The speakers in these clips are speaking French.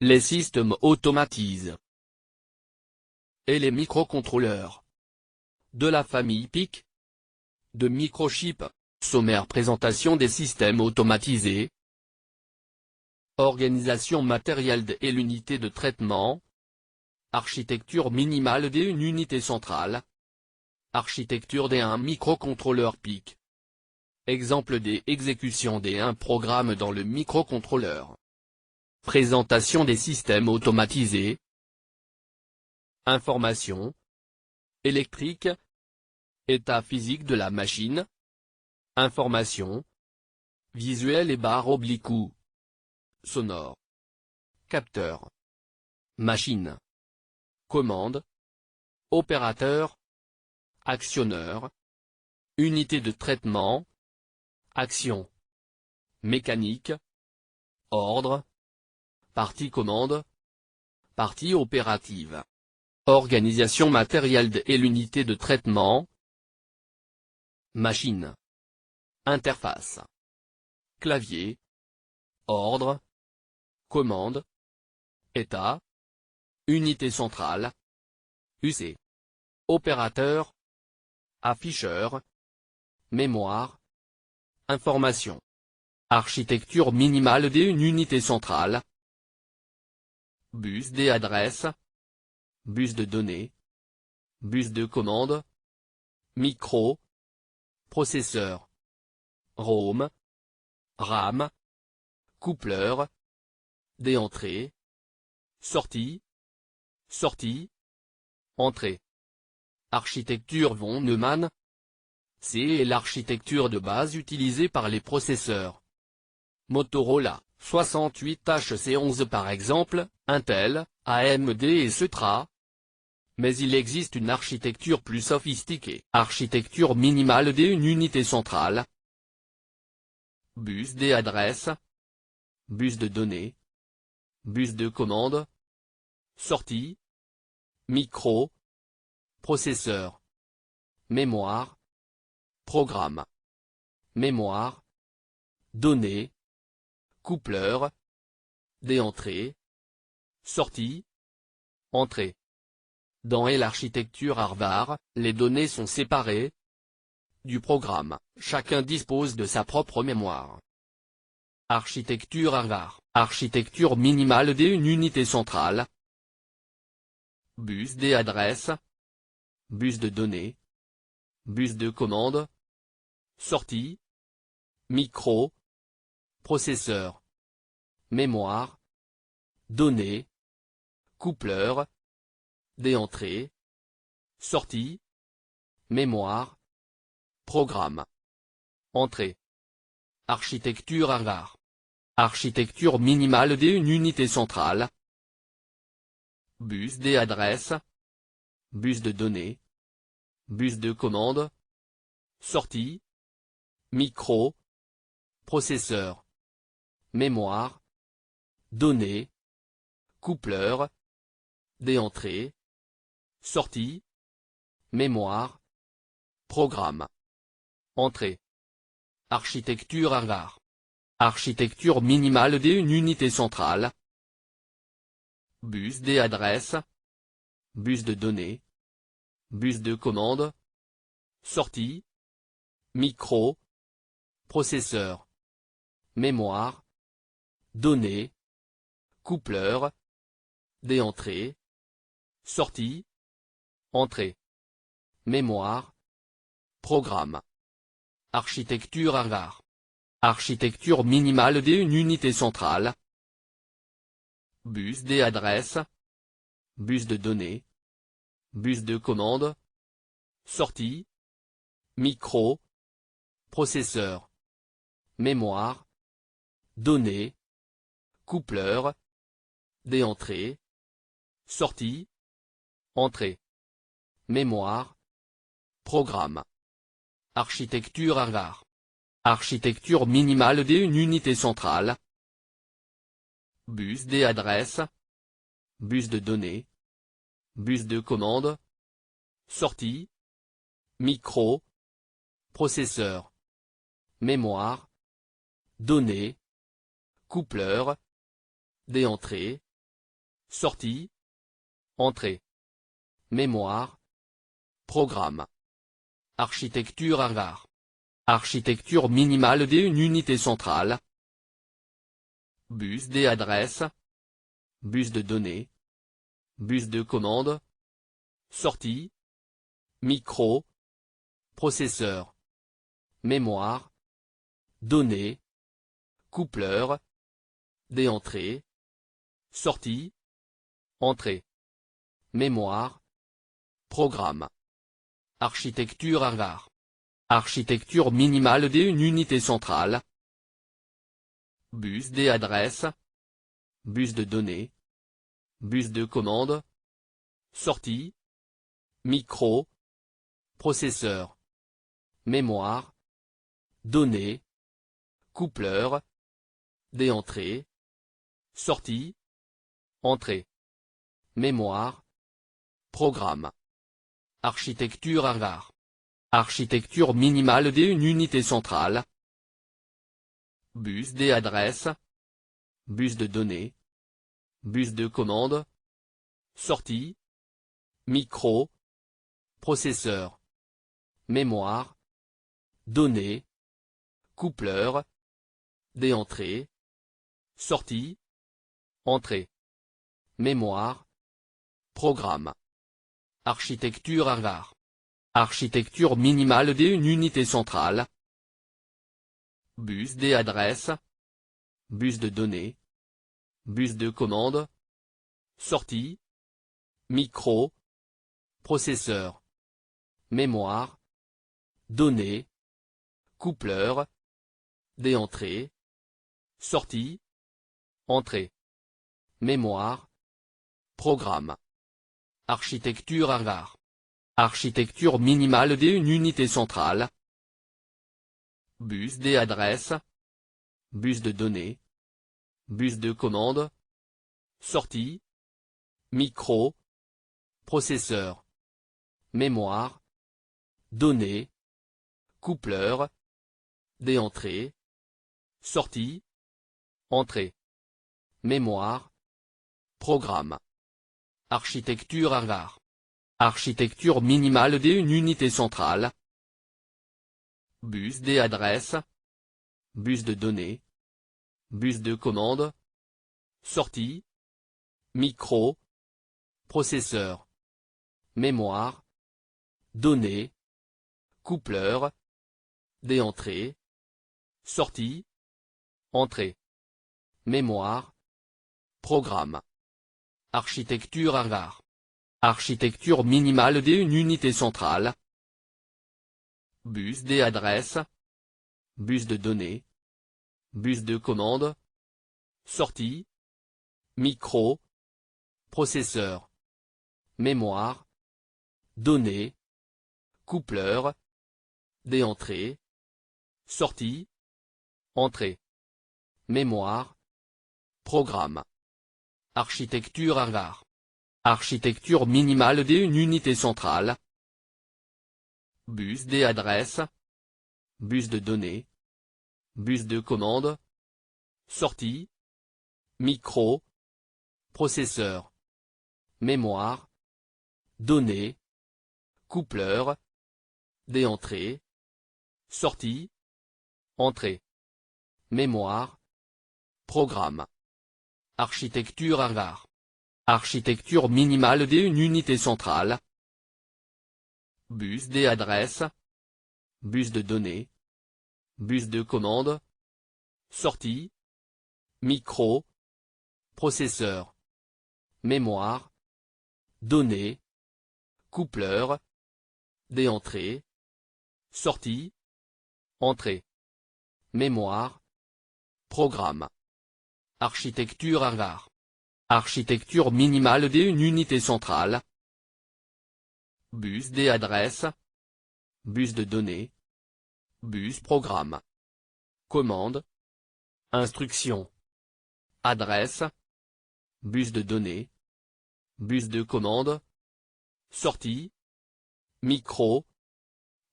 Les systèmes automatisés et les microcontrôleurs de la famille PIC de microchips. Sommaire présentation des systèmes automatisés. Organisation matérielle et l'unité de traitement. Architecture minimale d'une unité centrale. Architecture d'un microcontrôleur PIC. Exemple des exécutions d'un programme dans le microcontrôleur. Présentation des systèmes automatisés. Information électrique. État physique de la machine. Information visuelle et barre oblique ou sonore. Capteur. Machine. Commande. Opérateur. Actionneur. Unité de traitement. Action. Mécanique. Ordre. Partie commande. Partie opérative. Organisation matérielle et l'unité de traitement. Machine. Interface. Clavier. Ordre. Commande. État. Unité centrale. UC. Opérateur. Afficheur. Mémoire. Information. Architecture minimale d'une unité centrale. Bus des adresses. Bus de données. Bus de commande. Micro. Processeur. ROM. RAM. Coupleur. Des entrées. Sortie. Sortie. Entrée. Architecture von Neumann. C est l'architecture de base utilisée par les processeurs. Motorola, 68HC11 par exemple, Intel, AMD et Cetra. Mais il existe une architecture plus sophistiquée. Architecture minimale d'une unité centrale. Bus des adresses. Bus de données. Bus de commande. Sortie. Micro. Processeur. Mémoire. Programme. Mémoire. Données. Coupleur. Des entrées. Sortie. Entrée. Dans l'architecture Harvard, les données sont séparées du programme, chacun dispose de sa propre mémoire. Architecture Harvard, architecture minimale d'une unité centrale. Bus des adresses. Bus de données. Bus de commande. Sortie. Micro. Processeur. Mémoire. Données. Coupleur. Des entrées. Sortie. Mémoire. Programme. Entrée. Architecture Harvard. Architecture minimale d'une unité centrale. Bus des adresses. Bus de données. Bus de commande. Sortie. Micro. Processeur. Mémoire. Données. Coupleur. Des entrées. Sortie. Mémoire. Programme. Entrée. Architecture Harvard. Architecture minimale d'une unité centrale. Bus des adresses. Bus de données. Bus de commande. Sortie. Micro. Processeur. Mémoire. Données. Coupleur. Des entrées. Sortie. Entrée. Mémoire. Programme. Architecture Harvard. Architecture minimale d'une unité centrale. Bus des adresses. Bus de données. Bus de commande. Sortie. Micro. Processeur. Mémoire. Données. Coupleur. Des entrées. Sortie. Entrée. Mémoire. Programme. Architecture Harvard. Architecture minimale d'une unité centrale. Bus des adresses. Bus de données. Bus de commande. Sortie. Micro. Processeur. Mémoire. Données. Coupleur. Des entrées. sortie, entrée, mémoire, programme. Architecture Harvard. Architecture minimale d'une unité centrale. Bus des adresses. Bus de données. Bus de commande. Sortie. Micro. Processeur. Mémoire. Données. Coupleur. Des entrées. Sortie. Entrée. Mémoire. Programme. Architecture Harvard. Architecture minimale d'une unité centrale. Bus des adresses. Bus de données. Bus de commande. Sortie. Micro. Processeur. Mémoire. Données. Coupleur. Des entrées. Sortie. Entrée. Mémoire. Programme. Architecture Harvard. Architecture minimale d'une unité centrale. Bus des adresses. Bus de données. Bus de commande. Sortie. Micro. Processeur. Mémoire. Données. Coupleur. Des entrées. Sortie. Entrée. Mémoire. Programme. Architecture Harvard. Architecture minimale d'une unité centrale. Bus des adresses. Bus de données. Bus de commande. Sortie. Micro. Processeur. Mémoire. Données. Coupleur. Des entrées. Sortie. Entrée. Mémoire. Programme. Architecture Harvard. Architecture minimale d'une unité centrale. Bus des adresses. Bus de données. Bus de commande. Sortie. Micro. Processeur. Mémoire. Données. Coupleur. Des entrées. Sortie. Entrée. Mémoire. Programme. Architecture Harvard. Architecture minimale d'une unité centrale. Bus des adresses. Bus de données. Bus de commande. Sortie. Micro. Processeur. Mémoire. Données. Coupleur. Des entrées. Sortie. Entrée. Mémoire. Programme. Architecture Harvard. Architecture minimale d'une unité centrale. Bus des adresses. Bus de données. Bus de commande. Sortie. Micro. Processeur. Mémoire. Données. Coupleur. Des entrées. Sortie. Entrée. Mémoire. Programme. Architecture Harvard. Architecture minimale d'une unité centrale. Bus des adresses. Bus de données. Bus de commande. Sortie. Micro. Processeur. Mémoire. Données. Coupleur. Des entrées. Sortie. Entrée. Mémoire. Programme. Architecture Harvard. Architecture minimale d'une unité centrale. Bus des adresses. Bus de données. Bus de commande. Sortie. Micro. Processeur. Mémoire. Données. Coupleur. Des entrées. Sortie. Entrée. Mémoire. Programme. Architecture Harvard. Architecture minimale d'une unité centrale. Bus des adresses. Bus de données. Bus programme. Commande. Instruction. Adresse. Bus de données. Bus de commande. Sortie. Micro.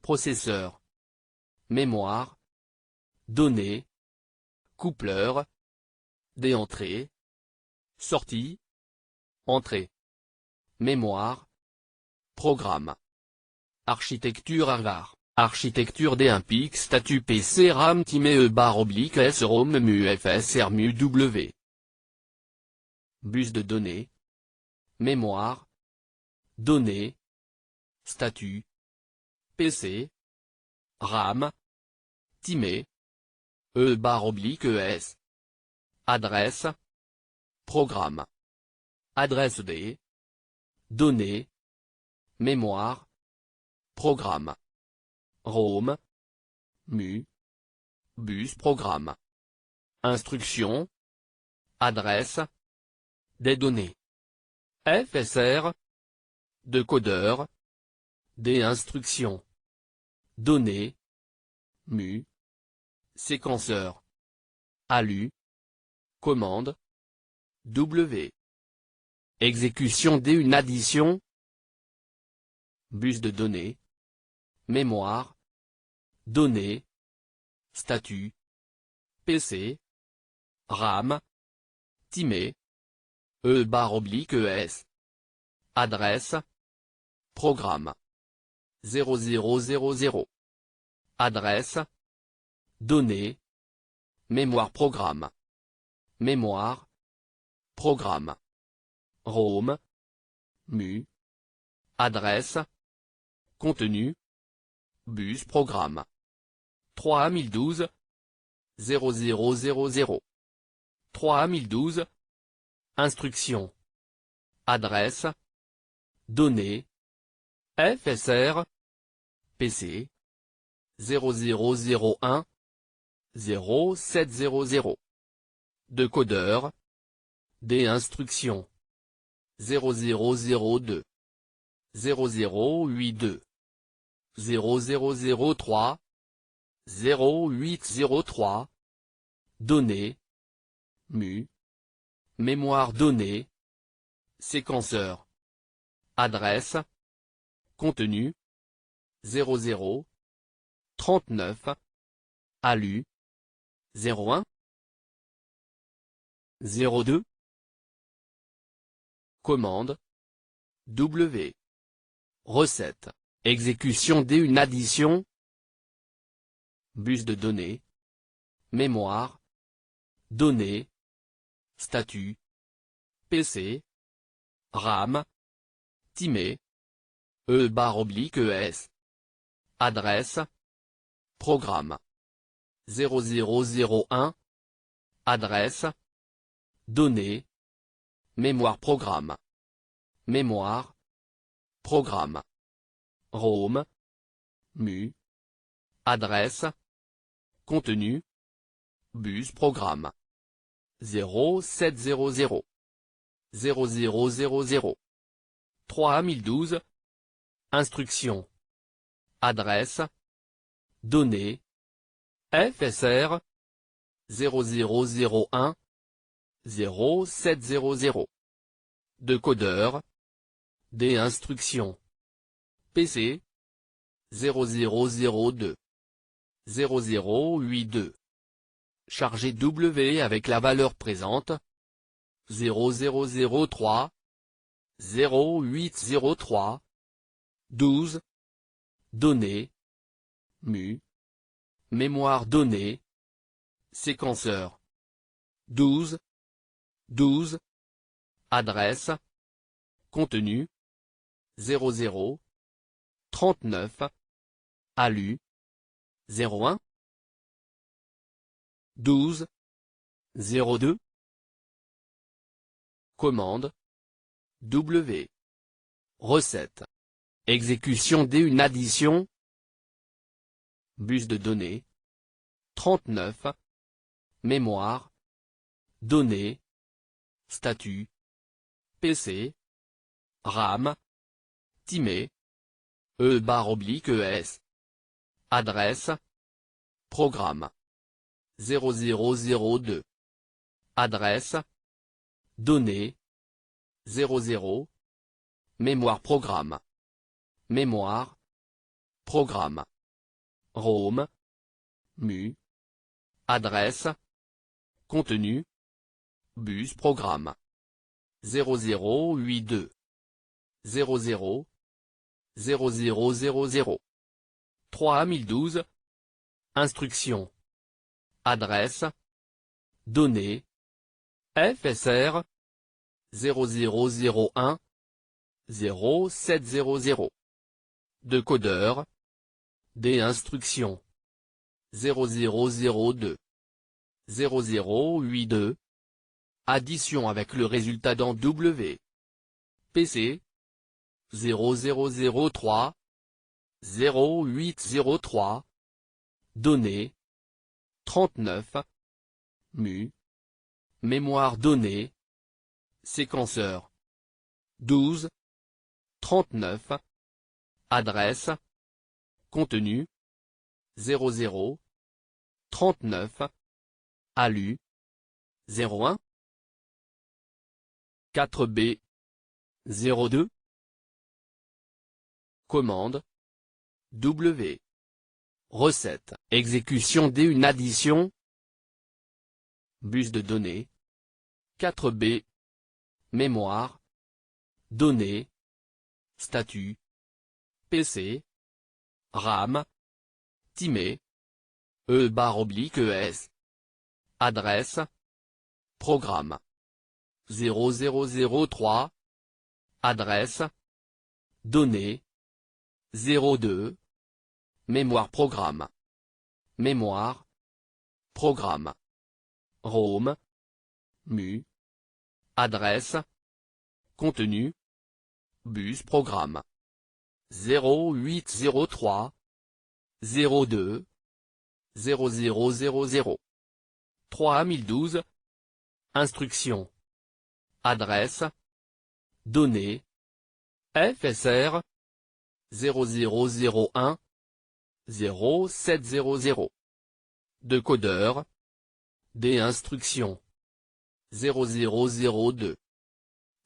Processeur. Mémoire. Données. Coupleur. Des entrées. Sortie. Entrée. Mémoire. Programme. Architecture Harvard. Architecture D1 PIC statut PC RAM timé E/S ROM MU FSR MU W. Bus de données. Mémoire. Données. Statut. PC. RAM. timé. E/ES. Adresse. Programme. Adresse D. Données. Mémoire. Programme. ROM. MU. Bus programme. Instruction. Adresse. Des données. FSR. Decodeur. Des instructions. Données. MU. Séquenceur. ALU. Commande. W. Exécution D. Une addition. Bus de données. Mémoire. Données. Statut. PC. RAM. timé. E/ES. Adresse. Programme. 0000. Adresse. Données. Mémoire programme. Mémoire. Programme. ROM. MU. Adresse. Contenu. Bus programme. 3012. 0000. 3012. Instruction. Adresse. Données. FSR. PC. 0001. 0700. Decodeur. Des instructions. 0002. 0082. 0003. 0803. Données. MU. Mémoire donnée. Séquenceur. Adresse. Contenu. 00. 39. ALU. 01. 02. Commande. W. Recette. Exécution D. Une addition. Bus de données. Mémoire. Données. Statut. PC. RAM. timé. E/ES. Adresse. Programme. 0001. Adresse. Données. Mémoire programme. Mémoire. Programme. ROM. MU. Adresse. Contenu. Bus programme. 0700. 0000. 3012. Instruction. Adresse. Données. FSR. 0001. 0700. Decodeur. Des instructions. PC. 0002. 0082. Chargé W avec la valeur présente. 0003. 0803. 12. Données. MU. Mémoire donnée. Séquenceur. 12. 12. Adresse. Contenu. 00. 39. ALU. 01. 12. 02. Commande. W. Recette. Exécution D. Une addition. Bus de données. 39. Mémoire. Données. Statut. PC. RAM. timé. E/ES. Adresse. Programme. 0002. Adresse. Données. 00. Mémoire programme. Mémoire. Programme. ROM. MU. Adresse. Contenu. Bus programme. 0082 00 0000 3012. Instructions. Adresse. Données. FSR. 0001 0700. Décodeur. Des instructions. 0002 0082. Addition avec le résultat dans W. PC. 0003 0803. Données. 39. MU. Mémoire donnée. Séquenceur. 12. 39. Adresse. Contenu. 00. 39. ALU. 01. 4B. 02. Commande. W. Recette. Exécution d'une addition. Bus de données. 4B. Mémoire. Données. Statut. PC. RAM. Timé. E/ES. Adresse. Programme. 0003. Adresse. Données. 02. Mémoire programme. Mémoire. Programme. ROM. MU. Adresse. Contenu. Bus programme. 0803. 02. 0000. 3012. Instructions. Adresse. Données. FSR. 0001 0700. Décodeur. Des instructions. 0002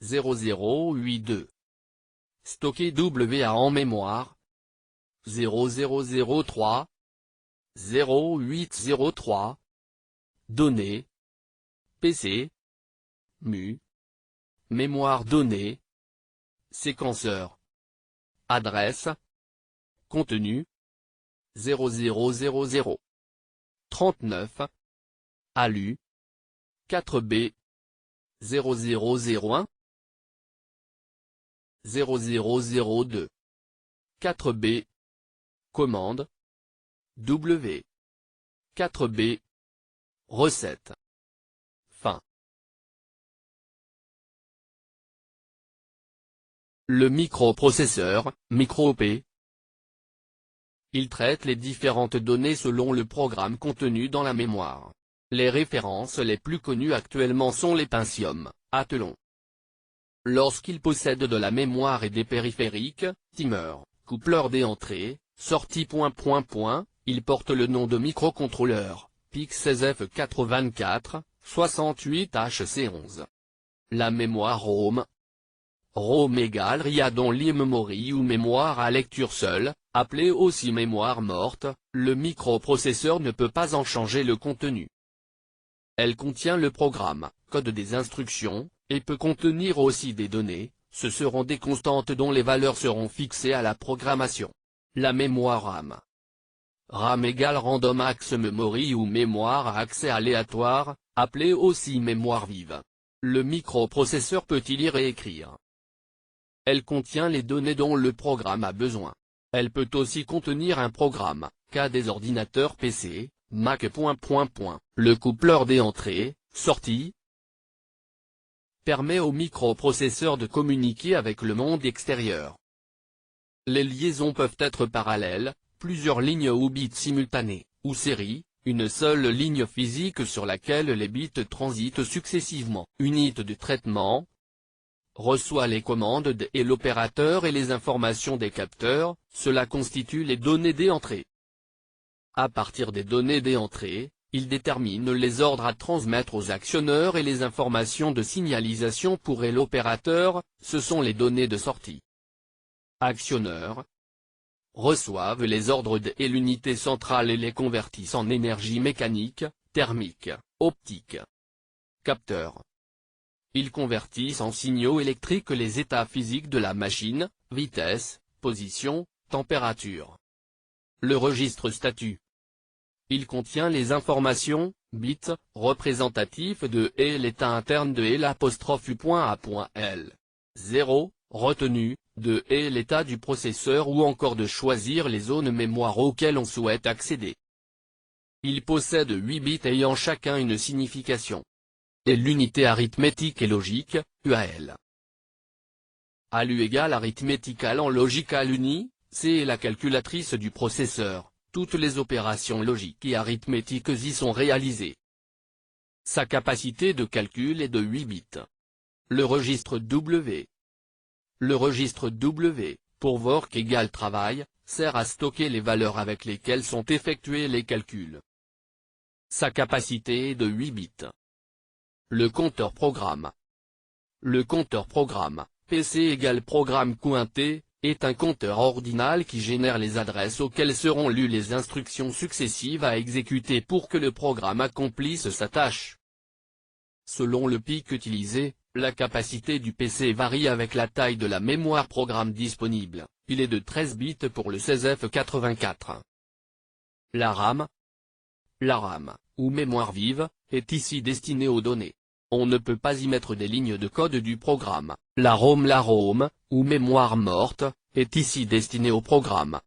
0082. Stocker WA en mémoire. 0003 0803. Données. PC. MU. Mémoire donnée. Séquenceur. Adresse. Contenu. 0000. 39. ALU. 4B. 0001. 0002. 4B. Commande. W. 4B. Recette. Fin. Le microprocesseur, micro-P. Il traite les différentes données selon le programme contenu dans la mémoire. Les références les plus connues actuellement sont les Pentium, Athlon. Lorsqu'il possède de la mémoire et des périphériques, timers, coupleurs d'entrée, sortie ... Il porte le nom de microcontrôleur, PIC16F424, 68HC11. La mémoire ROM. ROM égale read-only memory ou mémoire à lecture seule, appelée aussi mémoire morte. Le microprocesseur ne peut pas en changer le contenu. Elle contient le programme, code des instructions, et peut contenir aussi des données. Ce seront des constantes dont les valeurs seront fixées à la programmation. La mémoire RAM. RAM égale random access memory ou mémoire à accès aléatoire, appelée aussi mémoire vive. Le microprocesseur peut y lire et écrire. Elle contient les données dont le programme a besoin. Elle peut aussi contenir un programme, cas des ordinateurs PC, Mac. Le coupleur d'entrée, sortie permet au microprocesseur de communiquer avec le monde extérieur. Les liaisons peuvent être parallèles, plusieurs lignes ou bits simultanés, ou séries, une seule ligne physique sur laquelle les bits transitent successivement. Unité de traitement. Reçoit les commandes et l'opérateur et les informations des capteurs, cela constitue les données d'entrée. À partir des données d'entrée, il détermine les ordres à transmettre aux actionneurs et les informations de signalisation pour l'opérateur, ce sont les données de sortie. Actionneurs reçoivent les ordres et l'unité centrale et les convertissent en énergie mécanique, thermique, optique. Capteurs Ils convertissent en signaux électriques les états physiques de la machine, vitesse, position, température. Le registre statut. Il contient les informations, bits, représentatifs de et l'état interne de et l'apostrophe U.A.L. 0, retenu, de et l'état du processeur ou encore de choisir les zones mémoire auxquelles on souhaite accéder. Il possède 8 bits ayant chacun une signification. Et l'unité arithmétique et logique, UAL. ALU égale arithmétical en logical uni, C est la calculatrice du processeur, toutes les opérations logiques et arithmétiques y sont réalisées. Sa capacité de calcul est de 8 bits. Le registre W. Le registre W, pour work égale travail, sert à stocker les valeurs avec lesquelles sont effectués les calculs. Sa capacité est de 8 bits. Le compteur programme. Le compteur programme, PC égale programme cointé, est un compteur ordinal qui génère les adresses auxquelles seront lues les instructions successives à exécuter pour que le programme accomplisse sa tâche. Selon le pic utilisé, la capacité du PC varie avec la taille de la mémoire programme disponible, il est de 13 bits pour le 16F84. La RAM. La RAM, ou mémoire vive, est ici destinée aux données. On ne peut pas y mettre des lignes de code du programme. La ROM, ou mémoire morte, est ici destinée au programme.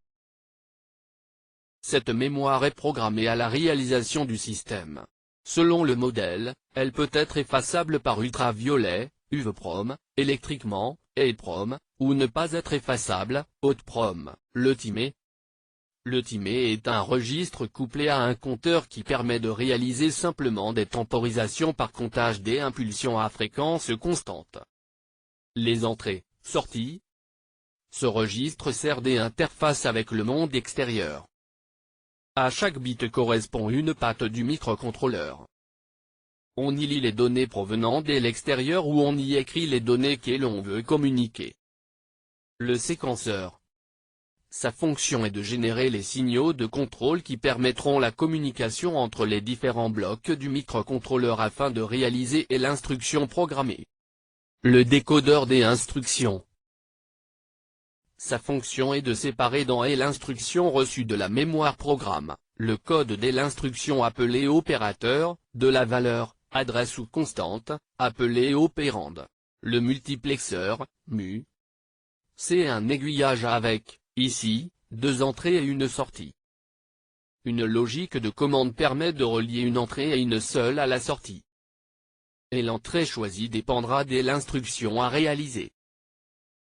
Cette mémoire est programmée à la réalisation du système. Selon le modèle, elle peut être effaçable par ultraviolet, UV-Prom, électriquement, EEPROM, ou ne pas être effaçable, Haute-Prom, le timé. Le timé est un registre couplé à un compteur qui permet de réaliser simplement des temporisations par comptage des impulsions à fréquence constante. Les entrées, sorties. Ce registre sert d'interface avec le monde extérieur. À chaque bit correspond une patte du microcontrôleur. On y lit les données provenant de l'extérieur ou on y écrit les données que l'on veut communiquer. Le séquenceur. Sa fonction est de générer les signaux de contrôle qui permettront la communication entre les différents blocs du microcontrôleur afin de réaliser l'instruction programmée. Le décodeur des instructions. Sa fonction est de séparer dans l'instruction reçue de la mémoire programme, le code de l'instruction appelée opérateur, de la valeur, adresse ou constante, appelée opérande. Le multiplexeur, MU. C'est un aiguillage avec, ici, 2 entrées et une sortie. Une logique de commande permet de relier une entrée et une seule à la sortie. Et l'entrée choisie dépendra de l'instruction à réaliser.